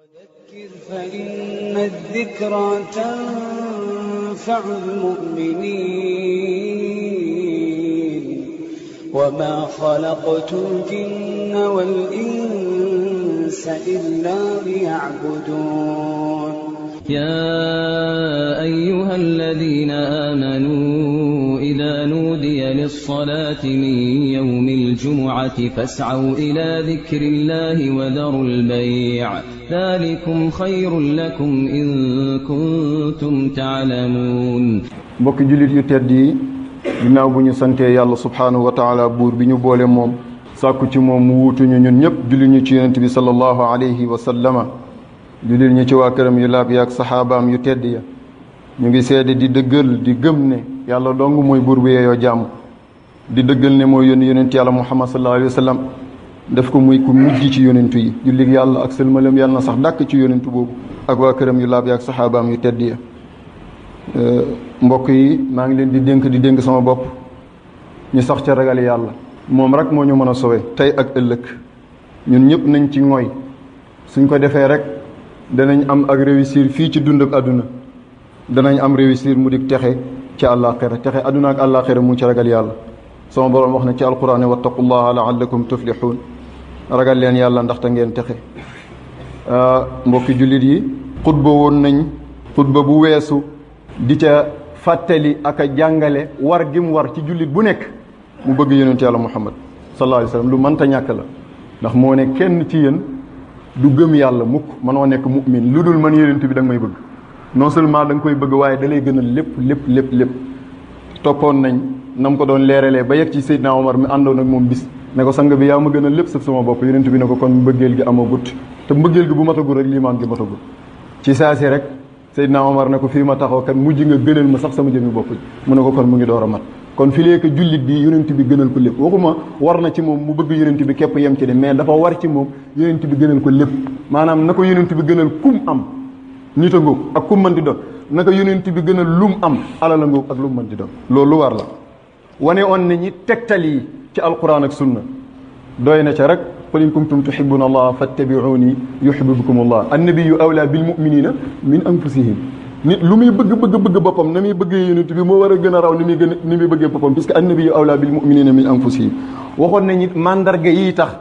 وذكر فإن الذكرى تنفع المؤمنين وما خلقت الجن والإنس إلا ليعبدون يا أيها الذين آمنوا إذا نودي للصلاة من يوم الجمعة فاسعوا إلى ذكر الله وذروا البيع ذلكم خير لكم إن كنتم تعلمون mbokki jullit yu tedd yi ginnaaw bu ñu santee yàlla subhaanahu wa taala buur bi ñu boole moom sàkku ci moom mu wuutuñu ñun ñëpp jullit ñu ci yonent bi sallallahu alayhi wa sallama jullit ñu ci waa këram yu laab yaak saxaabaam yu tedd ya ñu ngi seede di dëggal di gëm ne yàlla dong mooy buur bi yeeyoo jàmm di dëggal ne mooy yónni yonent yàlla muhammad sallallahu alayhi wa sallam def ko muy ku mujj ci yonentu yi jullit yàlla ak sëlmalam yàlla na sax dàkk ci yonentu boobu ak waa këram yu laab yaak saxaabaam yu tedd ya mbokk yi maa ngi leen di dénk sama bopp ñu sax ca ragal yàlla moom rek moo ñu mën a sowe tey ak ëllëg ñun ñëpp nañ ci ngoy suñ ko defee rek danañ am ak réussir fii ci dund ak àdduna danañ am réussir mu dik texe ci àllaaxira texe àdduna ak àllaaxira mu ci ragal yàlla sama borom wax na ci alquran ne wattaqullaha laallakum tuflihun ragal leen yàlla ndaxte ngeen texe mbokki jullit yi xutba woon nañ xutba bu weesu di ca fàttali ak a jàngale war gi mu war ci jullit bu nekk mu bëgg yonent yàlla muhammad sallallahu alayhi wa sallam lu mënta ñàkk la ndax moo ne kenn ci yéen du gëm yàlla mukk mënoo nekk mu'min lu dul man yonent bi da nga may bëgg non seulement da nga koy bëgg waaye da lay gënal lépp toppoon nañ nam ko doon leeralee ba yegg ci Seydina Omar mi àndoon ak moom bis ne ko sang bi yaa ma gënal lépp saf sama bopp yonent bi ne ko kon mbëggeel gi amagut te mbëggeel gi bu matagul rek liimaan gi matagul ci saasi rek Seydina Omar ne ko fii ma taxaw kan mujj nga gënal ma sax sama jëmmi bopp mu ne ko kon mu ngi door a mat kon fi léegi jullit bi yonent bi gënal ko lépp waxuma war na ci moom mu bëgg yonent bi képp yem ci de mais dafa war ci moom yonent bi gënal ko lépp maanaam na ko yonent bi gënal kum am nit a ngóog ak kum mën di doon naka yonent bi gënal lum am alal a ngóog ak lum mën di doon loolu lu war la wane on ne ñi tegtal yi ci alquran ak sunna doy na ca rek qul in kuntum tuhibbuna allah fattabi'uni yuhibbukum allah annabiyyu awla bil mu'minina min anfusihim nit lu muy bëgg boppam na muy bëggee yonent bi moo war a gën a raw ni muy bëggee boppam puisque annabiyyu awla bil mu'minina min anfusihim waxoon nañ it mandarga yi tax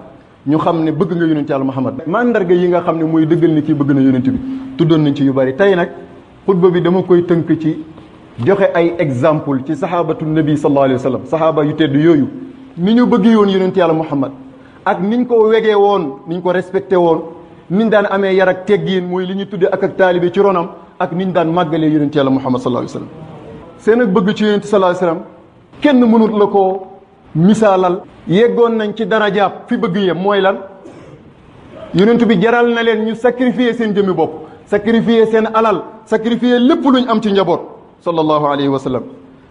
ñu xam ne bëgg nga yonent yàlla muhammad mandarga yi nga xam ne mooy dëggal ni kii bëgg na yonent bi tuddoon nañ ci yu bari tey nag xutba bi dama koy tënk ci joxe ay exemple ci sahabatu nabi sallallahu alayhi wa sallam sahaaba yu tedd yooyu ni ñu bëggee woon yonent yàlla muhammad ak niñ ko wegee woon niñ ko respecté woon niñ daan amee yar ak teggiin mooy li ñu tuddee ak taalibe ci ronam ak niñ daan màggalee yonent yàlla muhammad sallallahu alayhi wa sallam seen ak bëgg ci yonent sallallahu alayhi wa sallam kenn mënut la koo misaalal yeggoon nañ ci darajaab fi bëgg yem mooy lan yonent bi jaral na leen ñu sacrifier seen jëmmi bopp sacrifier seen alal sacrifier lépp luñ am ci njaboot sallallahu alayhi wa sallam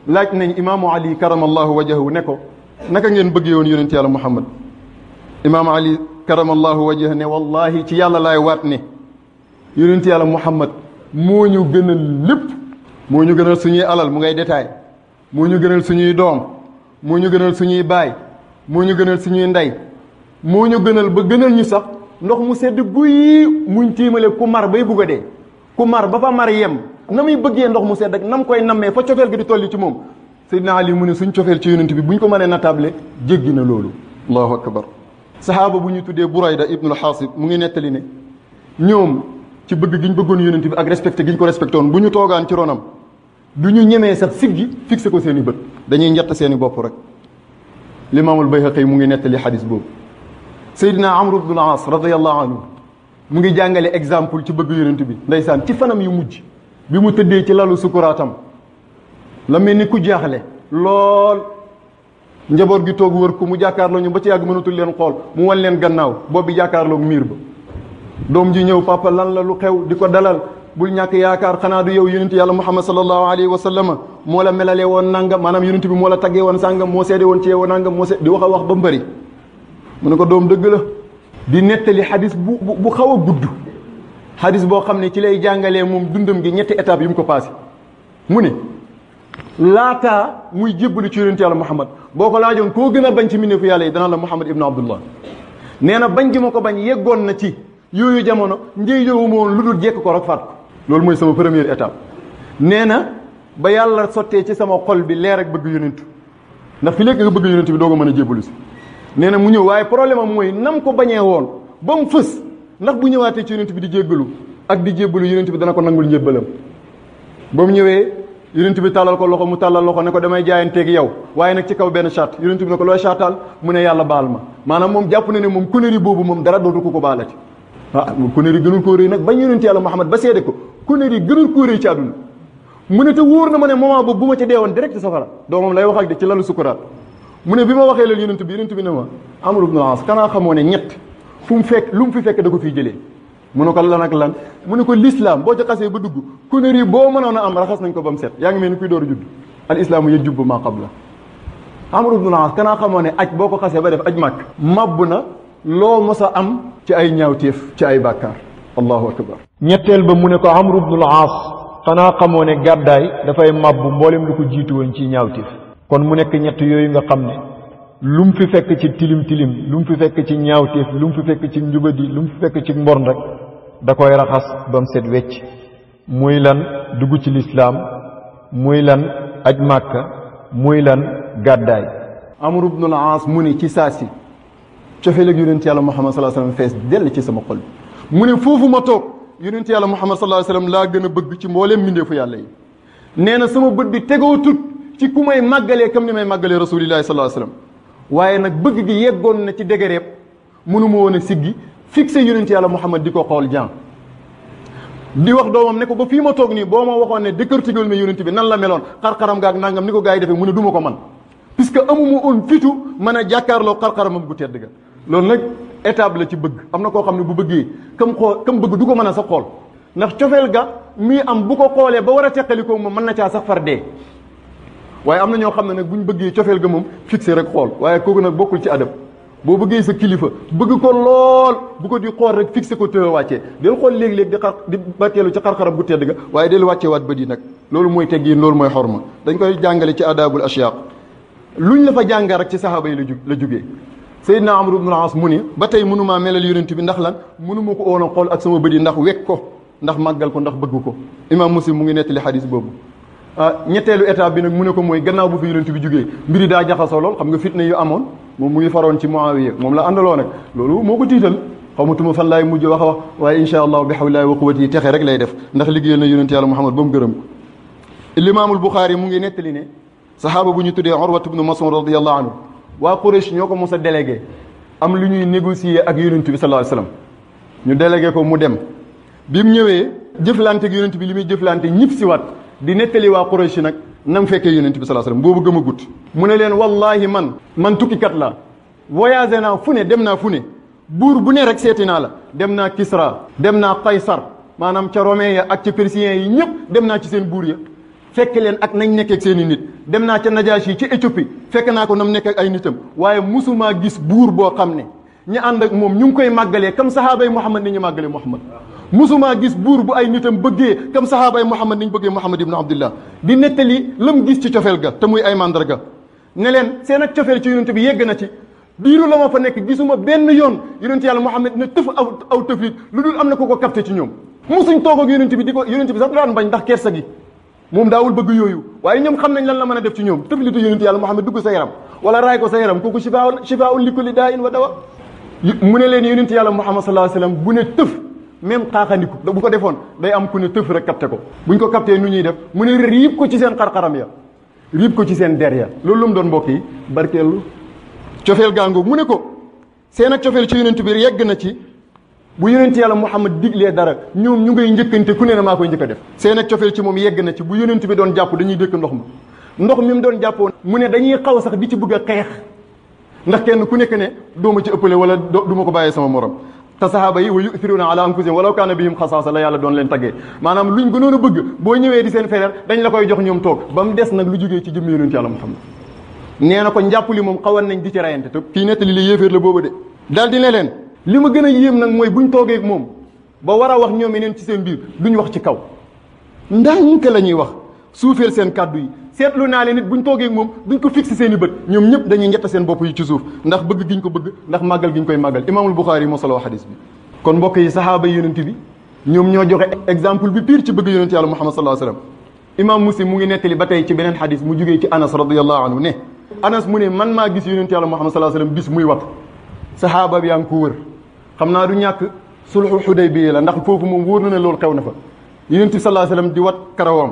laaj nañ imaamu ali karamallahu wajhahu ne ko naka ngeen bëggee woon yonent yàlla muhammad imaamu ali karamallahu wajhahu ne wallahi ci yàlla laay waat ne yonent yàlla muhammad moo ñu gënal lépp moo ñu gënal suñuy alal mu ngay détail moo ñu gënal suñuy doom moo ñu gënal suñuy baay moo ñu gënal suñuy ndey moo ñu gënal ba gënal ñu sax ndox mu sedd guy muñ tiimale ku mar bay bugg a dee ku mar ba fa mar yem na muy bëggee ndox mu sedd ak nam koy nammee fa cofeel gi di tolli ci moom Seydina Ali mu ne suñ cofeel ci yonent bi buñ ko mënee natable jéggi na loolu allahu akbar sahaaba bu ñu tuddee Burayda ibnul Xaasib mu ngi nettali ne ñoom ci bëgg gi ñu bëggoon yonent bi ak respecté gi ñu ko respecté woon bu ñu toogaan ci ronam du ñu ñemee sax siggi fixé ko seen i bët dañuy njett seen i bopp rek limaamul Bayhaqi mu ngi nettali xadis boobu Seydina Amr ibnul Aas radiyallahu anhu mu ngi jàngale exemple ci bëgg yonent bi ndeysaan ci fanam yu mujj bi mu tëddee ci lalu sukuraatam la mel ni ku jaaxle lool njaboot gi toog wër ko mu jàkkaarloo ñu ba ci yàgg mënatul leen xool mu wan leen gannaaw boobu bi jàkkaarloo miir ba doom ji ñëw papa lan la lu xew di ko dalal bul ñàkk yaakaar xanaa du yow yonent yàlla muhammad sallallahu alayhi wa sallam moo la melalee woon nangam maanaam yonent bi moo la taggee woon sàngam moo seede woon ci yow nangam moo di wax a wax ba mbëri mu ne ko doom dëgg la di nettali xadis bu xaw a gudd xadis boo xam ne ci lay jàngalee moom dundam gi ñetti étape yu mu ko passé mu ne laataa muy jébbalu ci yonent yàlla muhammad boo ko laajoon koo gën a bañ ci mbindeefu yàlla yi dana la muhammad ibnu abdullah nee na bañ gi ma ko bañ yeggoon na ci yooyu jamono njëyjoowu ma woon lu dul jekk ko rek faat ko loolu mooy sama première étape nee na ba yàlla sottee ci sama xol bi leer ak bëgg yonentu ndax fi lekk nga bëgg yonentu bi doo ko mën a jébbalu si nee na mu ñëw waaye problème am mooy nam ko bañee woon ba mu fës ndax bu ñëwaatee ci yonentu bi di jéggalu ak di jébbalu yonentu bi dana ko nangul njébbalam ba mu ñëwee yonent bi tàllal ko loxo mu tàllal loxo ne ko damay jaayanteeg yow waaye nag ci kaw benn charte yonent bi ne ko looy chartal mu ne yàlla baal ma maanaam moom jàpp na ne moom kunéri boobu moom dara dootu ko baalati kunéri gënul koo rëy nag bañ yonent yàlla Muhammad ba seede ko kunéri gënul koo rëy ci àdduna mu ne te wóor na ma ne moment boobu bu ma ca deewoon direct safara doomam lay wax ak de ci lalu sukuraat mu ne bi ma waxee loolu yonent bi ne ma Amr ibn al-As kanaa xamoo ne ñett fu mu fekk lu mu fi fekk da ko fiy jëlee mu ne ko lan ak lan mu ne ko l'islam boo ci xasee ba dugg kunéri boo mënoon a am raxas nañ ko ba mu set yaa ngi mel ni kuy door a judd al islaamu yajubbu ma qabla Amr ibn al-As kanaa xamoo ne aj boo ko xasee ba def aj màkk mabb na loo mos a am ci ay ñaawteef ci ay bàkkaar allahu akbar ñetteel ba mu ne ko Amr ibn al-As xanaa xamoo ne gàddaay dafay mabbu mboolem lu ko jiitu woon ci ñaawteef kon mu nekk ñett yooyu nga xam ne lu mu fi fekk ci tilim tilim lu mu fi fekk ci ñaawteef lu mu fi fekk ci njubadi lu mu fi fekk ci mbon rek da koy raxas ba mu set wecc muy lan dugg ci lislaam muy lan aj màkka muy lan gàddaay Amr ibn al-As mu ne ci saasi cofeel ak yonent yàlla Muhammad sallallahu alayhi wasallam fees dell ci sama xol mu ne foofu ma toog yonent yàlla Muhammad sallallahu alayhi wasallam laa gën a bëgg ci mbooleem mbindeefu yàlla yi nee na sama bët bi tegoo tut ci ku may màggalee comme ni may màggalee rasulillahi sallallahu alayhi wasallam waaye nag bëgg gi yeggoon na ci dégereeb mënuma woon a siggi fixé yonent yàlla Muhammad di ko xool jan di wax doomam ne ko ba fii ma toog nii boo ma waxoon ne décortiquer ma yonent bi nan la meloon xar-xaram gaak nangam ni ko gars yi defee mu ne du ma ko man puisque amuma woon fitu mën a jàkkaarloo xar-xaramam gu tedd ga loolu nag étape la ci bëgg am na koo xam ne bu bëggee kam bëgg du ko mën a sax xool ndax cofeel ga muy am bu ko xoolee ba war a teqalikoo moom mën na caa sax far dee waaye am na ñoo xam ne nag buñ bëggee cofeel ga moom fixé rek xool waaye kooku nag bokkul ci adab boo bëggee sa kilifa bëgg ko lool bu ko di xool rek fixé ko tëë wàccee del xool léeg-léeg di barkeelu ci xar-xaram bu tedd ga waaye del wàccee waat bët yi nag loolu mooy teggiin loolu mooy xorma dañ koy jàngale ci adabul ashyaq luñ la fa jàngal rek ci sahaaba yi la jógee Seydina Amr ibn al-As mu ni ba tey mënumaa melal yonent bi ndax lan mënuma ko oon a xool ak sama bët yi ndax wekk ko ndax màggal ko ndax bëgg ko imam Muslim mu ngi nettali xadis boobu ñetteelu étape bi nag mu ne ko mooy gannaaw bu fi yonent bi jógee mbiri daa jaxasoo lool xam nga fitna yu amoon moom mu ngi faroon ci Muawiya moom la àndaloo nag loolu moo ko tiital xamatuma fan laay mujj wax waaye insha allah bi hawlillahi wa quwwatihi texe rek lay def ndax liggéeyal na yonent yàlla Muhammad ba mu gërëm ko Imaamul Buxaari mu ngi nettali ne sahaaba bu ñu tuddee Urwat ibn Mas'ud radiyallahu anhu waa Quraysh ñoo ko mos a délégué am lu ñuy négocier ak yonent bi sallallahu alayhi wasallam ñu délégué ko mu dem bi mu ñëwee jëflante ak yonent bi li muy jëflante ñib si waat di nettali waa Quraysh nag nam fekkee yonent bi sallallahu alayhi wasallam boobu gëm a gut mu ne leen wallahi man tukkikat la voyagé naa fu ne dem naa fu ne buur bu ne rek seeti naa la dem naa Kisra dem naa Qaysar maanaam ca romain ya ak ca persien yi ñëpp dem naa ci seen buur ya fekk leen ak nañ nekkee ak seen i nit dem naa ca Najashi yi ci Éthiopie fekk naa ko nam nekk ak ay nitam waaye musumaa gis buur boo xam ne ñi ànd ak moom ñu ngi koy màggalee comme sahaaba yi Muhammad ni ñu màggalee Muhammad musumaa gis buur bu ay nitam bëggee comme sahaaba yi Muhammad ni ñu bëggee Muhammad ibn Abdullah di nettali lam gis ci cofeel ga te muy ay mandarga ne leen seen ak cofeel ci yonent bi yegg na ci diiru la ma fa nekk gisuma benn yoon yonent yàlla Muhammad ne tëf aw tëflit lu dul am na ko ko capté ci ñoom musuñ toog ak yonent bi di ko yonent bi sax daan bañ ndax kersa gi moom daawul bëgg yooyu waaye ñoom xam nañ lan la mën a def ci ñoom tëflitu yonent yàlla Muhammad dugg sa yaram wala raay ko sa yaram kooku shifaa'un li kulli daa'in wa dawa mu ne leen yonent yàlla Muhammad sallallahu alayhi wasallam bu ne tëf même xaaxandiku bu ko defoon day am ku ne tëf rek capté ko buñ ko capté nu ñuy def mu ne riib ko ci seen xar-xaram ya riib ko ci seen der ya loolu lu mu doon mbokk yi barkeelu cofeel gaangoog mu ne ko seen ak cofeel ci yonent bi yegg na ci bu yonent yàlla Muhammad diglee dara ñoom ñu ngay njëkkante ku ne na maa koy njëkk a def seen ak cofeel ci moom yegg na ci bu yonent bi doon jàpp dañuy dëkk ndox mi mu doon jàppoon mu ne dañuy xaw sax di ci bëgg a xeex ndax kenn ku nekk ne dooma ci ëppale wala du ma ko bàyyee sama morom te sahaaba yi wa yu'thiruna ala anfusihim walaw kaana bihim xasaasa la yàlla doon leen taggee maanaam luñ gënoon a bëgg boo ñëwee di seen fereer dañ la koy jox ñoom toog ba mu des nag lu jógee ci jëmm yonent yàlla Muhammad nee na ko njàpp li moom xawan nañ di ci rayante te kii nettali li yéeféer la booba de daal di ne leen li ma gën a yéem nag mooy buñ toogee ak moom ba war a wax ñoom yeneen ci seen biir duñ wax ci kaw ndànk la ñuy wax suufeel seen kàddu yi seetlu naa leen nit buñ toogee ak moom duñ ko fixé seen i bët ñoom ñëpp dañuy njett seen bopp yi ci suuf ndax bëgg giñ ko bëgg ndax màggal giñ koy màggal imaamul Buxaari moo solo xadis bi kon mbokk yi sahaaba yi yonent bi ñoom ñoo joxe exemple bi pire ci bëgg yonent yàlla Muhammad sallallahu alayhi wasallam imam Muslim mu ngi nettali ba tey ci beneen xadis mu jugee ci Anas radiyallahu anhu ne Anas mu ne man maa gis yonent yàlla Muhammad sallallahu alayhi wasallam bis muy wat sahaaba bi yaa ngi ko wër xam naa du ñàkk sulhu Hudaybiya la ndax foofu moom wóor na ne loolu xew na fa yonent bi sallallahu alayhi wasallam di wat karawam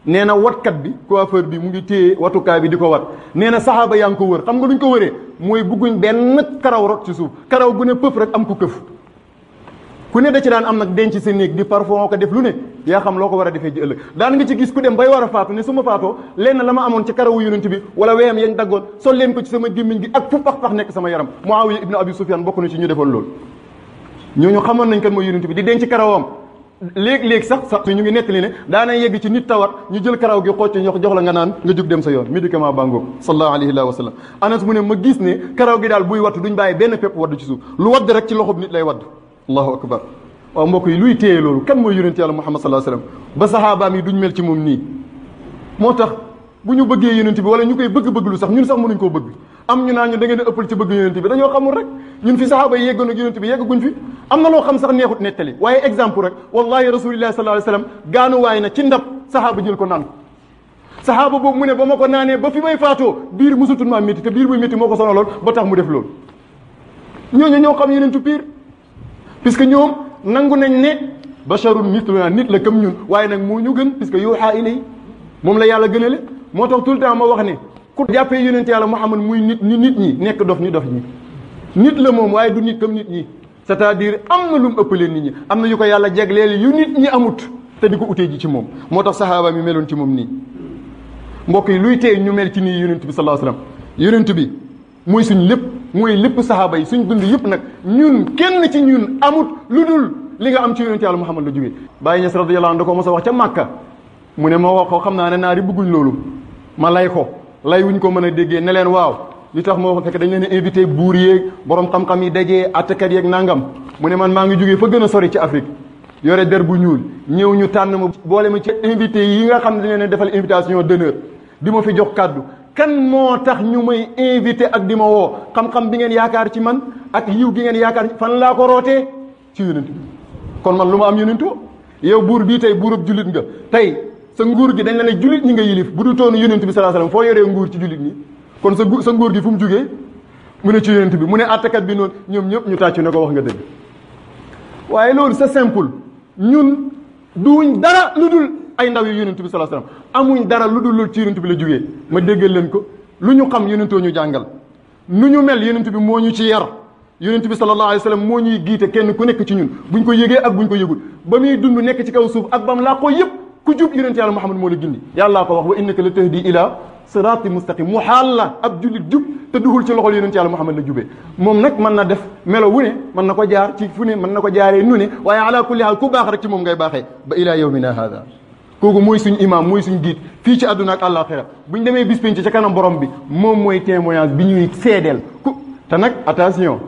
nee na watkat bi coiffeur bi mu ngi téye watukaay bi di ko wat nee na sahaaba yaa ngi ko wër xam nga luñ ko wëree mooy bugguñ benn karaw rot ci suuf karaw gu ne pëf rek am ku këf ku ne da ci daan am nag denc sa néeg di parfum ko def lu ne yaa xam loo ko war a defee ji ëllëg daan nga ci gis ku dem bay war a faatu ne su ma faatoo lenn la ma amoon ci karawu yonent bi wala weyam yañ daggoon sol leen ko ci sama gémmiñ gi ak fu pax nekk sama yaram Muawiya ibnu Abi Sufyan bokk na ci ñu defoon loolu ñooñu xamoon nañ kan mooy yonent bi di denc karawam léeg-léeg sax ñu ngi nettali ne daana yegg ci nit tawat ñu jël karaw gi xocc jox la nga naan nga jóg dem sa yoon médicament bangoog sallallahu alayhi wa sallam Anas mu ne ma gis ne karaw gi daal buy wattu duñ bàyyi benn pepp wadd ci suuf lu wadd rek ci loxob nit lay wadd allahu akbar waaw mbokk yi luy téye loolu kan mooy yonent yàlla Muhammad sallallahu alayhi wa sallam ba saxaabaam yi duñ mel ci moom nii moo tax bu ñu bëggee yonent bi wala ñu koy bëgg-bëgg lu sax ñun sax mënuñ koo bëgg am ñu naan ñu da ngeen a ëppal ci bëgg yonent bi dañoo xamul rek ñun fi saxaaba yi yeggoon ak yonent bi yeggaguñ fi am na loo xam sax neexut nettali waaye exemple rek wallahi rasulillahi sallallahu alayhi wasallam gaanuwaay na ci ndab saxaaba jël ko naan ko saxaaba boobu mu ne ba ma ko naanee ba fi may faatoo biir musutul maa métti te biir buy métti moo ko sonaloon ba tax mu def loolu ñooñu ñoo xam yonentu pire puisque ñoom nangu nañ ne basharun mithluna nit la comme ñun waaye nag moo ñu gën puisque yuuhaa ilay moom la yàlla gënale moo tax tout le temps ma wax ne ku jàppee yonent yàlla Muhammad muy nit ni nit ñi nekk dof ni dof ñi nit la moom waaye du nit comme nit ñi c'est-à-dire am na lu mu ëppalee nit ñi am na yu ko yàlla jegleel yu nit ñi amut te di ko utee ji ci moom moo tax sahaaba mi meloon ci moom nii mbokk yi luy tee ñu mel ci nii yonent bi sallallahu alayhi wasallam yonent bi mooy suñ lépp mooy lépp sahaaba yi suñ dund yëpp nag ñun kenn ci ñun amut lu dul li nga am ci yonent yàlla Muhammad la jógee Baye Niass radiyallahu anhu da ko mos a wax ca Màkka mu ne ma wax ko xam naa ne naari bëgguñ loolu ma lay ko lay wuñ ko mën a déggee ne leen waaw li tax moo fekk dañ leen invité buur yeeg borom xam-xam yi dajee attakat yeeg nangam mu ne man maa ngi jógee fa gën a sori ci Afrique yore der bu ñuul ñëw ñu tànn ma boole ma ci invité yi nga xam ne dañ leen defal invitation d'honneur di ma fi jox kàddu kan moo tax ñu may invité ak di ma woo xam-xam bi ngeen yaakaar ci man ak yiw gi ngeen yaakaar fan laa ko rootee ci yonent bi kon man lu ma am yonentu yow buur bii tey buurub jullit nga tey sa nguur gi dañ la ne jullit ñi nga yilif bu du toonu yonent bi sallallahu alayhi wasallam foo yoree nguur ci jullit ñi kon sa nguur gi fu mu jugee mu ne ci yonent bi mu ne attakat bi noonu ñoom ñëpp ñu tàccu ne ko wax nga dëgg waaye loolu c'est simple ñun duñ dara lu dul ay ndaw yu yonent bi sallallahu alayhi wasallam amuñ dara lu dul loolu ci yonent bi la jugee ma déggal leen ko lu ñu xam yonentoo ñu jàngal nu ñu mel yonent bi moo ñu ci yar yonent bi sallallahu alayhi wasallam moo ñuy giite kenn ku nekk ci ñun buñ ko yëgee ak buñ ko yëgul ba muy dund nekk ci kaw suuf ak bam laa ko yëpp ku jub yonent yàlla Muhammad moo la gindi yàllaa ko wax wa innaka la tahdi ila sirati mustaqim mu xaal la ab jullit jub te duxul ci loxol yonent yàlla Muhammad la jubee moom nag mën na def melo wu ne mën na ko jaar ci fu ne mën na ko jaaree nu ne waaye ala kulli haal ku baax rek ci moom ngay baaxee ba ila yawmina hada kooku mooy suñ imam mooy suñ giit fii ci àdduna ak àllaaxira buñ demee bis penc ca kanam borom bi moom mooy témoignage bi ñuy seedeel ku te nag attention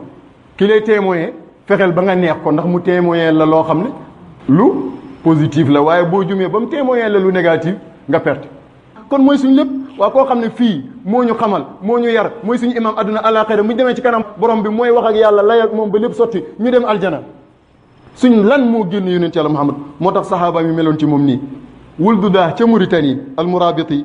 ki lay témoigner fexeel ba nga neex ko ndax mu témoigner la loo xam ne lu positif la waaye boo jumee ba mu témoigner la lu négatif nga perte kon mooy suñ lépp waa koo xam ne fii moo ñu xamal moo ñu yar mooy suñu imam àdduna àllaaxira mu demee ci kanam borom bi mooy wax ak yàlla lay ak moom ba lépp sotti ñu dem aljana suñ lan moo génn yonent yàlla Muhammad moo tax sahaaba mi meloon ci moom nii wuldu daa ca Mauritanie almurabiti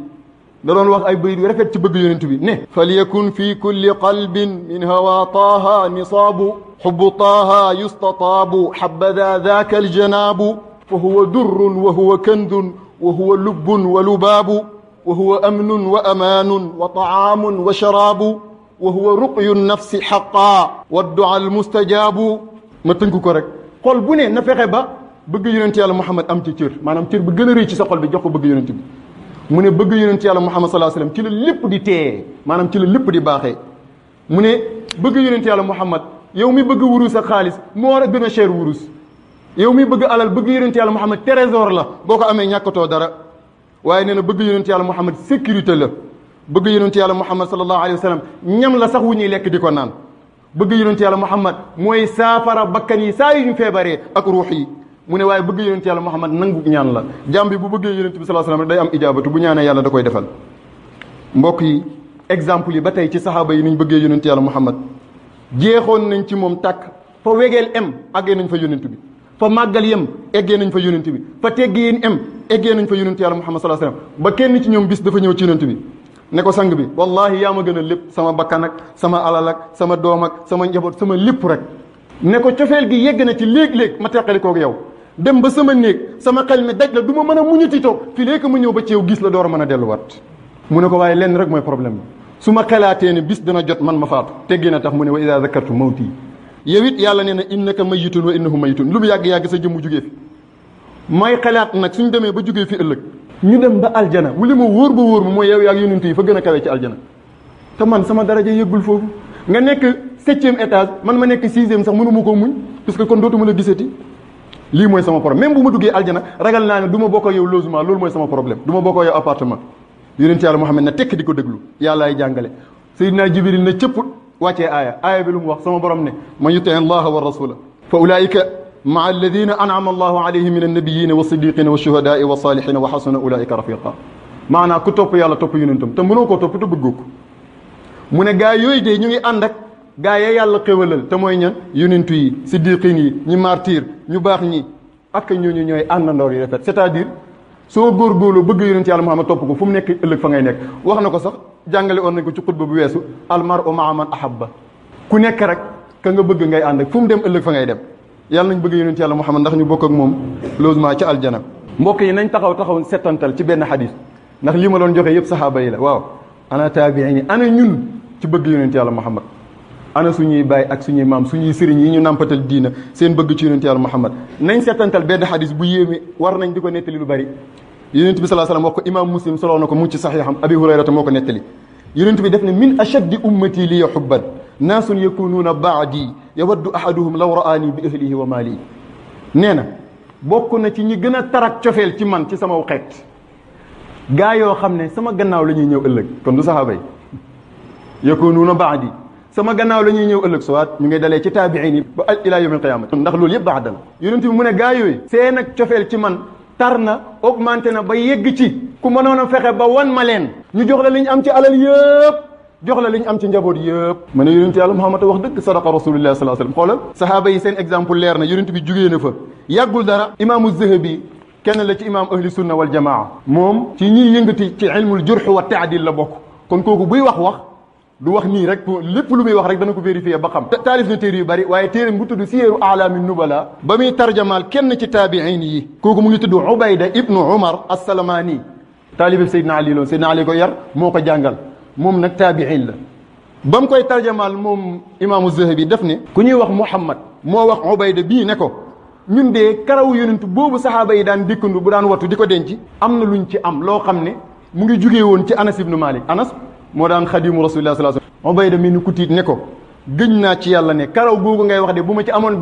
da doon wax ay bayit yu rafet ci bëgg yonent bi ne falyakun fi kulli qalbin min hawa taaha nisaabu xubbu taaha yustataabu xabada daaka aljanaabu fa huwa durrun wa huwa kandun wa huwa lubbun wa lubaabu wa huwa amnun wa amaanun wa taamun wa sharaabu wa huwa ruqyu nafsi xaqaa wa du'a almustajaabu ma tënk ko rek xol bu ne na fexe ba bëgg yonent yàlla Muhammad am ci cër maanaam cër bu gën a rëy ci sa xol bi jox ko bëgg yonent bi mu ne bëgg yonent yàlla Muhammad sallallahu alayhi wasallam ci la lépp di teeyee maanaam ci la lépp di baaxee mu ne bëgg yonent yàlla Muhammad yow mi bëgg wurus ak xaalis moo war a gën a cher wurus yow mi bëgg alal bëgg yonent yàlla Muhammad trésor la boo ko amee ñàkkatoo dara waaye nee na bëgg yonent yàlla Muhammad sécurité la bëgg yonent yàlla Muhammad sallallahu alayhi wasallam ñam la sax wu ñuy lekk di ko naan bëgg yonent yàlla Muhammad mooy saafara bakkan yi saa yu ñu feebaree ak ruux yi mu ne waaye bëgg yonent yàlla Muhammad nangu ñaan la jàmm bi bu bëggee yonent bi sallallahu alayhi wasallam day am ijaabatu bu ñaanee yàlla da koy defal mbokk yi exemple yi ba tey ci saxaaba yi niñ bëggee yonent yàlla Muhammad jeexoon nañ ci moom tàkk fa wegeel em àggee nañ fa yonent bi fa màggal yem eggee nañ fa yonent bi fa teggin em eggee nañ fa yonent yàlla Muhammad sallallahu alayhi wasallam ba kenn ci ñoom bis dafa ñëw ci yonent bi ne ko sang bi wallahi yaa ma gën a lépp sama bakkan ak sama alal ak sama doom ak sama njaboot sama lépp rek ne ko cofeel gi yegg na ci léeg-léeg ma teqali koog yow dem ba sama néeg sama xel mi daj la du ma mën a muñati toog fii léegi mu ñëw ba ci yow gis la door a mën a delluwaat mu ne ko waaye lenn rek mooy problème bi su ma xelaatee ne bis dana jot man ma faatu teggee na tax mu ne wa ida zakartu mawti yow it yàlla nee na innaka mayitun wa innahum mayitun lu mu yàgg-yàgg sa jëmmu jugee fi may xelaat nag suñ demee ba jugee fi ëllëg ñu dem ba aljana wuli ma wóor ba wóor ma mooy yow yaag yonent yi fa gën a kawee ci aljana te man sama daraja yëggul foofu nga nekk 7e étage man ma nekk 6e sax mënu ma koo muñ parce que kon dootuma la gisati lii mooy sama problème même bu ma duggee aljana ragal naa ne du ma bokk ak yow logement loolu mooy sama problème du ma bokk ak yow appartement yonent yàlla Muhammad na tekk di ko déglu yàllaay jàngale Seydina Jibril na cëpp wàccee aaya bi lu mu wax sama borom ne man yuti allaha wa rasula fa ulaika maa alladina an'ama allahu alayhim min annabiyina wa siddiqina wa shuhadaai wa salihina wa xasuna ulaika rafiqa maanaam ku topp yàlla topp yonentam te mënoo koo topp te bëggoo ko mu ne gaa yooyu de ñu ngi ànd ak gaa ya yàlla xéwalal te mooy ñan yonentu yi siddiqin yi ñi martir ñu baax ñi ak ñooñu ñooy àndandoor yi rafet c'est-à-dire soo góorgóorloo bëgg yonent yàlla Muhammad topp ko fu mu nekk ëllëg fa ngay nekk wax na ko sax jàngale oon nañ ko ci xutba bu weesu almar'u ma'a man ahabba ku nekk rek ka nga bëgg ngay ànd ak fu mu dem ëllëg fa ngay dem yàlla nañ bëgg yonent yàlla Muhammad ndax ñu bokk ak moom logement ci aljana mbokk yi nañ taxaw settantal ci benn xadis ndax li ma doon joxe yëpp saxaaba yi la waaw ana taabiin ana ñun ci bëgg yonent yàlla Muhammad ana suñuy baay ak suñuy maam suñuy sëriñ yi ñu nampatal diina seen bëgg ci yonent yàlla Muhammad nañ settantal benn xadis bu yéeme war nañ di ko nettali lu bari yonent bi sallallahu alayhi wasallam wax ko imam Muslim soloo na ko mu ci saxiixam Abi Hurayrata moo ko nettali yonent bi def ne min ashaddi ummati li hubban naasun yakunuuna baadi yawaddu ahaduhum law ra'aani bi ahlihi wa maali nee na bokk na ci ñi gën a tarak cofeel ci man ci sama xeet gaa yoo xam ne sama gannaaw la ñuy ñëw ëllëg kon du saxaaba yi yakunuuna baadi sama gannaaw la ñuy ñëw ëllëg soit ñu ngi dalee ci taabiin yi ba ilaa yawmil qiyaamati ndax loolu yëpp baax dal yonent bi mu ne gaa yooyu seen ak cofeel ci man tar na augmenté na ba yegg ci ku mënoon a fexe ba wan ma leen ñu jox la li ñu am ci alal yëpp jox la li ñu am ci njaboot yëpp ma ne yonent yàlla Muhammad wax dëgg sadaqa rasulullah sallallahu alayhi wasallam xoolal sahaaba yi seen exemple leer na yonent bi jugee na fa yàggul dara imaamu Zahabi kenn la ci imaam ahli sunna wal jamaa moom ci ñiy yëngati ci ilmul jurh wa taadil la bokk kon kooku buy wax du wax nii rek lépp lu muy wax rek dana ko vérifier ba xam taalif na téere yu bari waaye téere bu tudd siyeeru alaami nubala ba muy tarjamaal kenn ci taabiin yi kooku mu ngi tudd Ubayda ibnu Umar as-Salamaani taalib Seydina Ali loon Seydina Ali ko yar moo ko jàngal moom nag taabiin la ba mu koy tarjamaal moom imaamu Zahabi def ne ku ñuy wax Muhammad moo wax Ubayda bii ne ko ñun de karaw yonent boobu saxaaba yi daan dikkandu bu daan wattu di ko denc am na luñ ci am loo xam ne mu ngi jugee woon ci Anas ibnu Malik Anas moo daan xadimu rasulillah sallallahu alayhi wasallam Ubayda mi ni ku tiit ne ko gëñ naa ci yàlla ne karaw googu ngay wax de bu ma ci amoon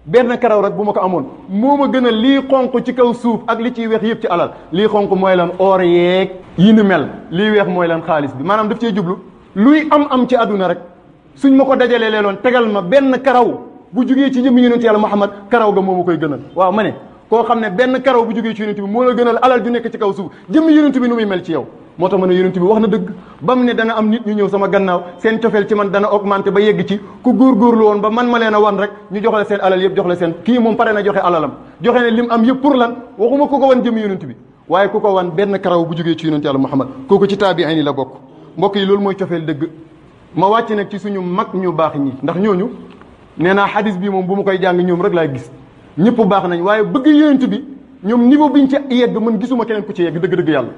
benn karaw rek bu ma ko amoon moo ma gën a lii xonq ci kaw suuf ak li ciy weex yëpp ci alal lii xonq mooy lan or yeeg yi ni mel lii weex mooy lan xaalis bi maanaam daf cee jublu luy am ci àdduna rek suñ ma ko dajalee leeloon tegal ma benn karaw bu jugee ci jëmmi yonent yàlla Muhammad karaw ga moo ma koy gënal waaw ma ne koo xam ne benn karaw bu jugee ci yonent bi moo la gënal alal ju nekk ci kaw suuf jëmmi yonent bi nu muy mel ci yow moo tax ma ne yonent bi wax na dëgg ba mu ne dana am nit ñu ñëw sama gannaaw seen cofeel ci man dana augmenté ba yegg ci ku góorgóorlu woon ba man ma leen a wan rek ñu jox la seen alal yëpp jox la seen kii moom pare na joxe alalam joxe ne lim am yëpp pour lan waxuma ku ko wan jëmmi yonent bi waaye ku ko wan benn karaw bu jógee ci yonent yàlla Muhammad kooku ci taabiin yi la bokk mbokk yi loolu mooy cofeel dëgg ma wàcc nag ci suñu mag ñu baax ñi ndax ñooñu nee naa xadis bi moom bu ma koy jàng ñoom rek laay gis ñëpp baax nañ waaye bëgg yonent bi ñoom niveau biñ ci yegg man gisuma keneen ku ci yegg dëgg-dëgg yàlla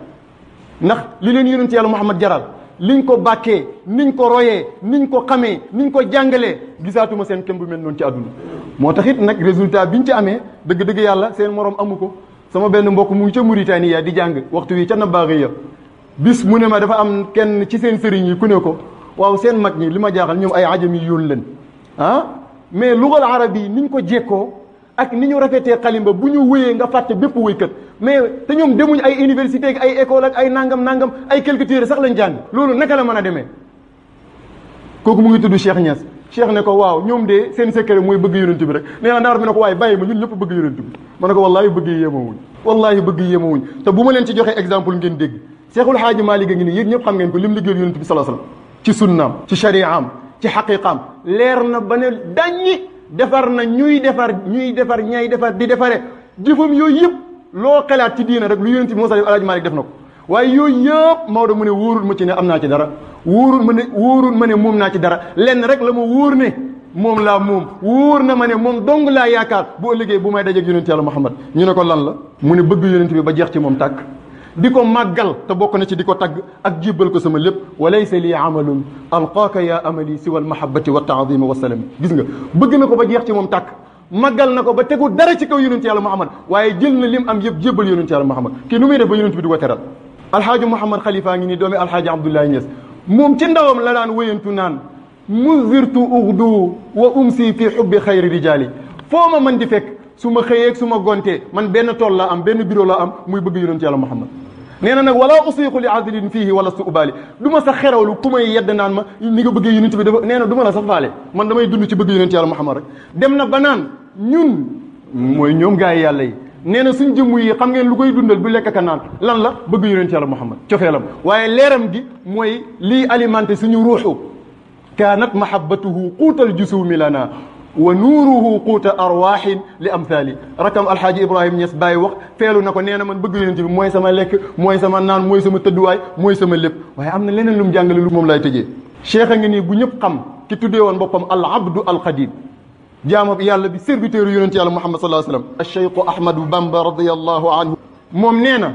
ndax li leen yonent yàlla Muhammad jaral liñ ko bàkkee niñ ko royee niñ ko xamee niñ ko jàngalee gisaatuma seen kem bu mel noonu ci àdduna moo tax it nag résultat biñ ci amee dëgg-dëgg yàlla seen morom amu ko sama benn mbokk mu ngi ca Mauritanie di jàng waxtu wi ca Nabaaghiya bis mu ne ma dafa am kenn ci seen sëriñ yi ku ne ko waaw seen mag ñi li ma jaaxal ñoom ay ajami yoon leen mais lugal arabi yi niñ ko jekkoo ak ni ñu rafetee xalimba bu ñu wëyee nga fàtte bépp wëykat mais te ñoom demuñ ay université ak ay école ak ay nangam ay quelques téere sax lañ jàng loolu naka la mën a demee kooku mu ngi tudd Cheikh Niass Cheikh ne ko waaw ñoom de seen secret mooy bëgg yonent bi rek nee na naar bi ne ko waaye bàyyi ma ñun ñëpp bëgg yonent bi ma ne ko wallaahi bëgg yéemawuñ te bu ma leen ci joxee exemple ngeen dégg Cheikhul Haaji Maalik a ngi nii yéen ñëpp xam ngeen ko lim liggéeyal yonent bi sallallahu alayhi wasallam ci sunnaam ci shari'am ci xaqiqaam leer na ba ne daññi defar na ñuy defar ñay defar di defare jëfam yooyu yëpp loo xalaat ci diina rek lu yonent bi Moussa def Alaaji Malik def na ko waaye yooyu yëpp Maodo mu ne wóorul ma ci ne am naa ci dara wóorul ma ne moom naa ci dara lenn rek la ma wóor ne moom laa moom wóor na ma ne moom dong laa yaakaar boo liggéey bu may dajeeg yonent yàlla Muhammad ñu ne ko lan la mu ne bëgg yonent bi ba jeex ci moom tàkk di ko màggal te bokk na ci di ko tagg ak jébbal ko sama lépp wa laysa lii amalun alqaaka ya amali siwa almahabati wa taadima wa salami gis nga bëgg na ko ba jeex ci moom tàkk màggal na ko ba tegu dara ci kaw yonent yàlla Muhammad waaye jël na lim am yëpp jébbal yonent yàlla Muhammad kii nu muy def ba yonent bi du ko teral alxaaji Mouhamad Khalifa ngi nii doomi alxaaji Abdoulaye Niass moom ci ndawam la daan wéyantu naan muzirtu ughdu wa umsi fi xubbi xayri rijaali foo ma mën di fekk su ma xëyeeg su ma gontee man benn tool laa am benn bureau laa am muy bëgg yonent yàlla Muhammad nee na nag wala usiqu li adlin fiihi wala su ubaali du ma sax xerawlu ku may yedd naan ma ni nga bëggee yonent bi dafa nee na du ma la sax faale man damay dund ci bëgg yonent yàlla Muhammad rek dem na ba naan ñun mooy ñoom gaa yi yàlla yi nee na suñ jëmm yi xam ngeen lu koy dundal bu lekk ka naan lan la bëgg yonent yàlla Muhammad cofeelam waaye leeram gi mooy lii alimenté suñu ruuxu kaanat mahabbatuhu quutal jusumi lana wa nuuruhu quuta arwaaxin li amthali rakam alxaaji Ibrahim Niass bàyyi wax feelu na ko nee na man bëgg yonent bi mooy sama lekk mooy sama naan mooy sama tëdduwaay mooy sama lépp waaye am na leneen lu mu jàngale lu moom lay tëjee cheikh a ngi nii bu ñëpp xam ki tuddee woon boppam al abdu al qadim jaama bi yàlla bi serviteur yonent yàlla Muhammad sallallahu alayhi wa sallam Cheikh Ahmadou Bamba radiyallahu anhu moom nee na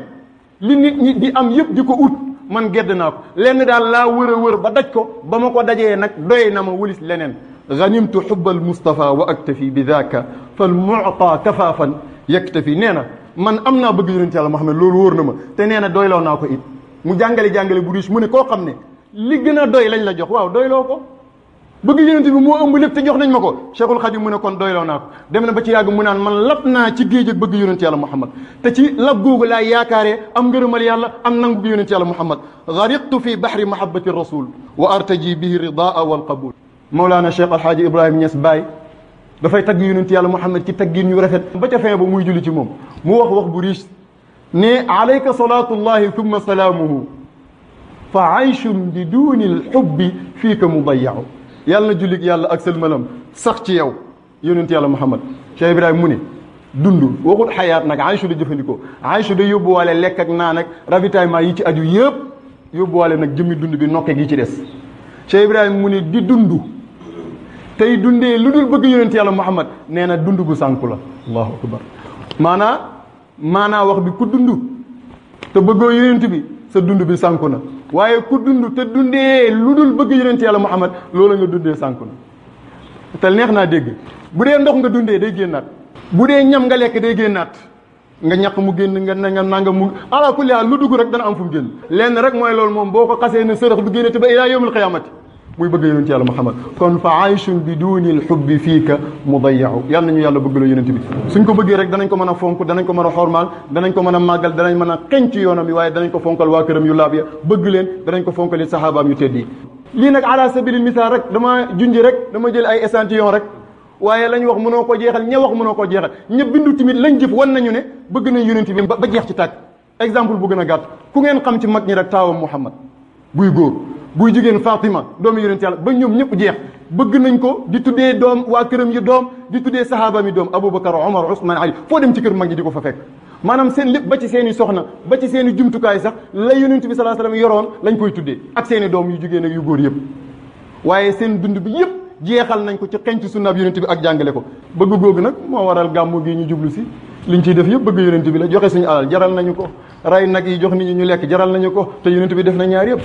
li nit ñi di am yëpp di ko ut man gedd naa ko lenn daal laa wër ba daj ko ba ma ko dajee nag doy na ma wulis leneen ganimtu xubbal Mustafa wa aktafi bi daaka fal muta kafaafan yaktafi nee na man am naa bëgg yonent yàlla Muhammad loolu wóor na ma te nee na doyloo naa ko it mu jàngale bu riche mu ne koo xam ne li gën a doy lañ la jox waaw doyloo ko bëgg yonent bi moo ëmb lépp te jox nañ ma ko Cheikhul Khadim mu ne kon doyloo naa ko dem na ba ci yàgg mu naan man lab naa ci géej ak bëgg yonent yàlla Muhammad te ci lab googu laay yaakaaree am ngërëmal yàlla am nangu bi yonent yàlla Muhammad gariqtu fi bahri mahabbati rasul wa artaji bihi ridaa wal qabul Mawlana Cheikh Alhaaji Ibrahima Niass Baye dafay tagg yonent yàlla Muhammad ci taggin yu rafet ba ca fin ba muy julli ci moom mu wax bu riche ne alayka salatullahi thumma salaamuhu fa ayshun bi duni alxubbi fiika mudayahu yàlla na jullit yàlla ak sëlmalam sax ci yow yonent yàlla Muhammad Cheikh Ibrahima mu ne dund waxul xayaat nag Aïcha da jëfandikoo Aïcha da yóbbuwaale lekk ak naan ak ravitaillement yi ci aju yëpp yóbbuwaale nag jëmmi dund bi nokke gi ci des Cheikh Ibrahima mu ne di dund tey dundee lu dul bëgg yonent yàlla Muhammad nee na dund gu sànku la allahu akbar maanaa wax bi ku dund te bëggoo yonent bi sa dund bi sànku na waaye ku dund te dundee lu dul bëgg yonent yàlla Muhammad loolu nga dundee sànku na te neex naa dégg bu dee ndox nga dundee day génnaat bu dee ñam nga lekk day génnaat nga ñaq mu génn nga nanga mu ala kulli haal lu dugg rek dana am fu mu génn lenn rek mooy loolu moom boo ko xasee ne sërëx du génne te ba ilaa yawmil qiyaamati muy bëgg yonent yàlla Muhammad kon fa ayshun bi duuni lxubbi fiika mudayahu yàlla nañu yàlla bëgg la yonent bi suñ ko bëggee rek danañ ko mën a fonk danañ ko mën a xormaal danañ ko mën a màggal danañ mën a xeñ ci yoonam yi waaye danañ ko fonkal waa këram yu laab ya bëgg leen danañ ko fonkali saxaabaam yu tedd yi lii nag ala sabilil misaal rek dama junj rek dama jël ay échantillon rek waaye lañ wax mënoo ko jeexal ña wax mënoo ko jeexal ña bindu tamit lañ jëf wan nañu ne bëgg nañ yonent bi ba jeex ci tàkk exemple bu gën a gàtt ku ngeen xam ci mag ñi rek taawam Muhammad buy góor buy jigéen Fatima doomu yonent yàlla ba ñoom ñëpp jeex bëgg nañ ko di tuddee doom waa këram yi doom di tuddee sahaaba mi doom Aboubacar Omar Ousmane Ali foo dem ci kër mag ñi di ko fa fekk maanaam seen lépp ba ci seen i soxna ba ci seen i jumtukaay sax la yonent bi sallallahu alayhi wasallam yoroon lañ koy tuddee ak seen i doom yu jigéen ak yu góor yëpp waaye seen dund bi yëpp jeexal nañ ko ci xenc sunnaab yonent bi ak jàngale ko bëgg googu nag moo waral gàmmu gi ñu jublu si liñ ciy def yëpp bëgg yonent bi la joxe suñu alal jaral nañu ko ray nag yi jox nit ñi ñu lekk jaral nañu ko te yonent bi def na ñaar yëpp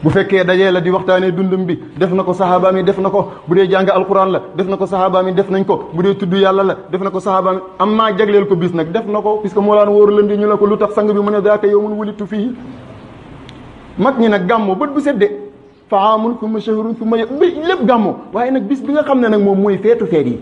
bu fekkee dajee la di waxtaanee dundam bi def na ko sahaaba mi def na ko bu dee jàng alquran la def na ko sahaaba mi def nañ ko bu dee tudd yàlla la def na ko sahaaba mi am maa jagleel ko bis nag def na ko puisque moo laan wóoru lëndi ñu la ko lu tax sang bi mu ne daaka yawmun wulidtu fii mag ñi nag gàmmo bët bu sedde faamun summa shahrun summa lépp gàmmo waaye nag bis bi nga xam ne nag moom mooy feetu feet yi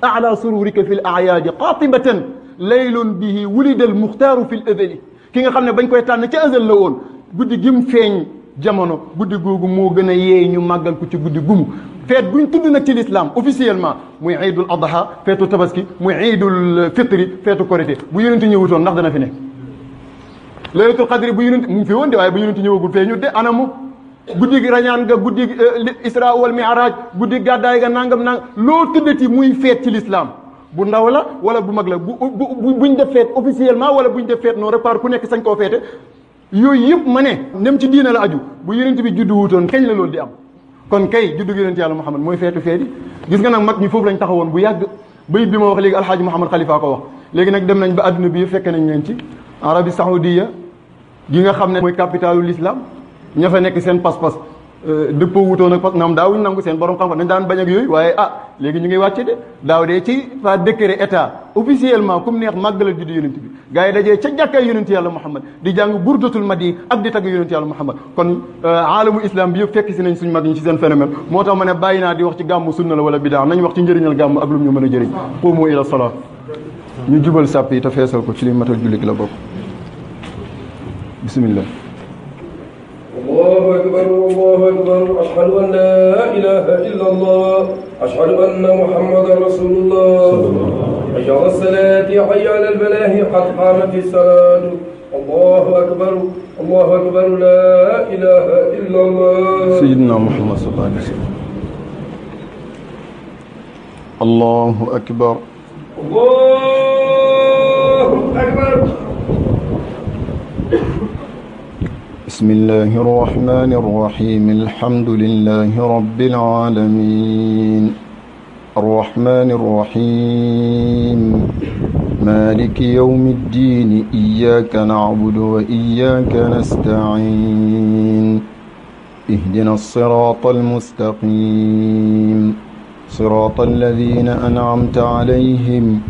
ala sururika fi l ayaadi qatibatan laylun bihi wulida al muxtaaru fi l azali ki nga xam ne bañ koy tànn ca azal la woon guddi gim feeñ jamono guddi googu moo gën a yeey ñu màggal ko ci guddi gumu feet buñ tudd nag ci l'islam officiellement muy iidul adha feetu tabaski muy iidul fitri feetu korité bu yonent ñëwutoon ndax dana fi nekk laylatul qadri bu yonent mu ngi fi woon de waaye bu yonent ñëwagul fee ñu de anamu guddi gi rañaan ga guddi isra wal mi'raj guddi gàddaay ga nangam loo tuddati muy feet ci l'islam bu ndaw la wala bu mag la buñ def feet officiellement wala buñ def feet non rek par ku nekk sañ koo feete yooyu yëpp ma ne nem ci diina la aju bu yonent bi juddu wutoon kañ la loolu di am kon kay juddu yonent yàlla Muhammad mooy feetu feeti gis nga nag mag ñi foofu lañ taxawoon bu yàgg bayit bi ma wax léegi alxaaji Mouhamad Khalifa ko wax léegi nag dem nañ ba adduna bi fekk nañ leen ci Arabie Saoudia gi nga xam ne mooy capitalu l'islam ña fa nekk seen pas-pas dëppoo wutoon ak parce que ñoom daawuñ nangu seen borom xam-xam dañ daan bañ ak yooyu waaye léegi ñu ngi wàcce de daaw de ci fa décret état officiellement comme neex màggalal juddu yonent bi gars yi dajee ca jàkkaay yonent yàlla Muhammad di jàng burdatul madi ak di tagg yonent yàlla Muhammad kon aalamu islam bi yëpp fekk si nañ suñ mag ñi ci seen phénomène moo tax ma ne bàyyi naa di wax ci gàmmu sunna la wala bidaa nañ wax ci njëriñal gàmmu ak lu ñu mën a jëriñ qumu ila salaa ñu jubal sàpp yi te feesal ko ci li matal jullit la bokk bismillah الله أكبر الله أكبر أشهد أن لا إله إلا الله أشهد أن محمدا رسول الله حي على الصلاة حي على الفلاح قد قامت الصلاة الله أكبر الله أكبر لا إله إلا الله سيدنا محمد صلى الله عليه وسلم الله أكبر الله أكبر بسم الله الرحمن الرحيم الحمد لله رب العالمين الرحمن الرحيم مالك يوم الدين إياك نعبد وإياك نستعين اهدنا الصراط المستقيم صراط الذين أنعمت عليهم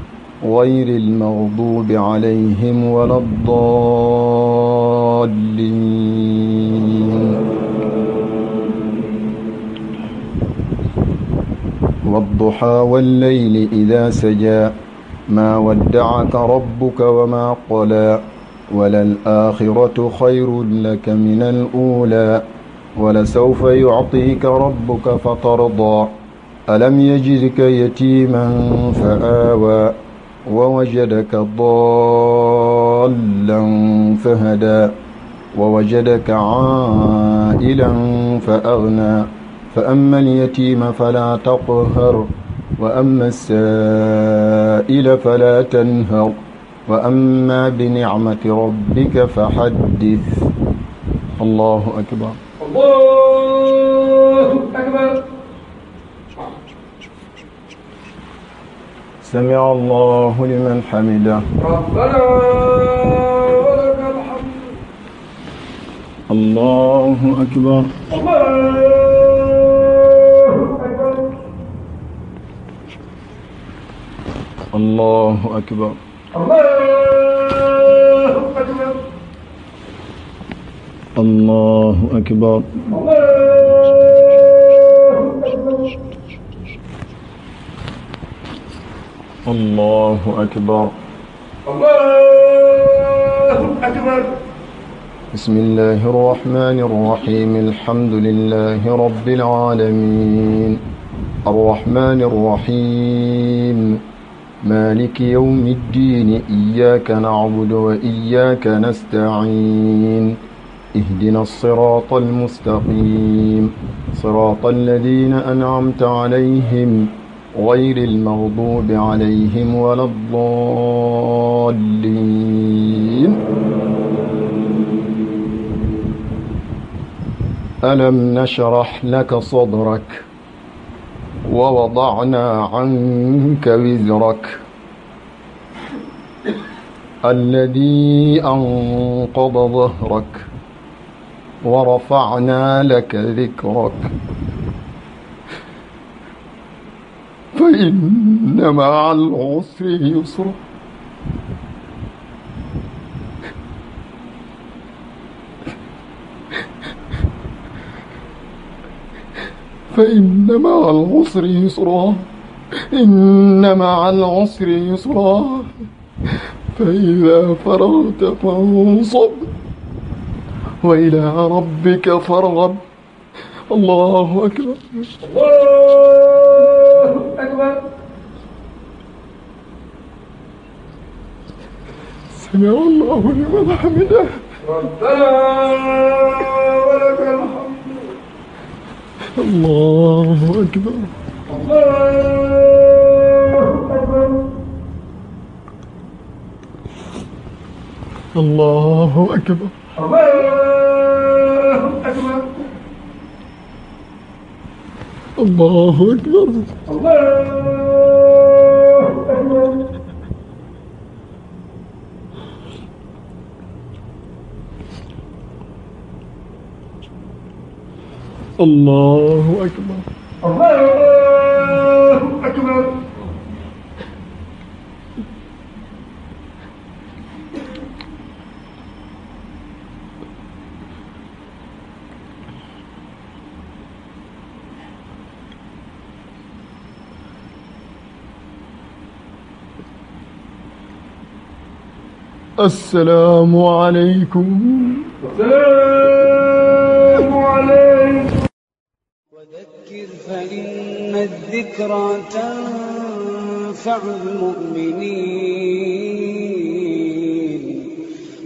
غير المغضوب عليهم ولا الضالين والضحى والليل إذا سجى ما ودعك ربك وما قلى وللآخرة خير لك من الأولى ولسوف يعطيك ربك فترضى ألم يجدك يتيما فآوى ووجدك ضالا فهدى ووجدك عائلا فأغنى فأما اليتيم فلا تقهر وأما السائل فلا تنهر وأما بنعمة ربك فحدث الله أكبر الله أكبر سمع الله لمن حمده ربنا ولك الحمد الله أكبر الله الله أكبر أكبر الله الله أكبر أكبر الله أكبر الله أكبر بسم الله الرحمن الرحيم الحمد لله رب العالمين الرحمن الرحيم مالك يوم الدين إياك نعبد وإياك نستعين اهدنا الصراط المستقيم صراط الذين أنعمت عليهم غير المغضوب عليهم ولا الضالين ألم نشرح لك صدرك ووضعنا عنك وزرك الذي أنقض ظهرك ورفعنا لك ذكرك فإن مع العسر يسرا فإن مع العسر يسرا إن مع العسر يسرا فإذا فرغت فانصب وإلى ربك فارغب الله أكبر الله أكبر سمع الله لمن حمده ربنا ولك الحمد الله أكبر. الله أكبر. الله أكبر. الله أكبر. الله أكبر. السلام عليكم. السلام عليكم. وذكر فإن الذكرى تنفع المؤمنين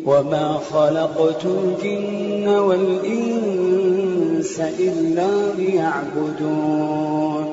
وما خلقت الجن والإنس إلا ليعبدون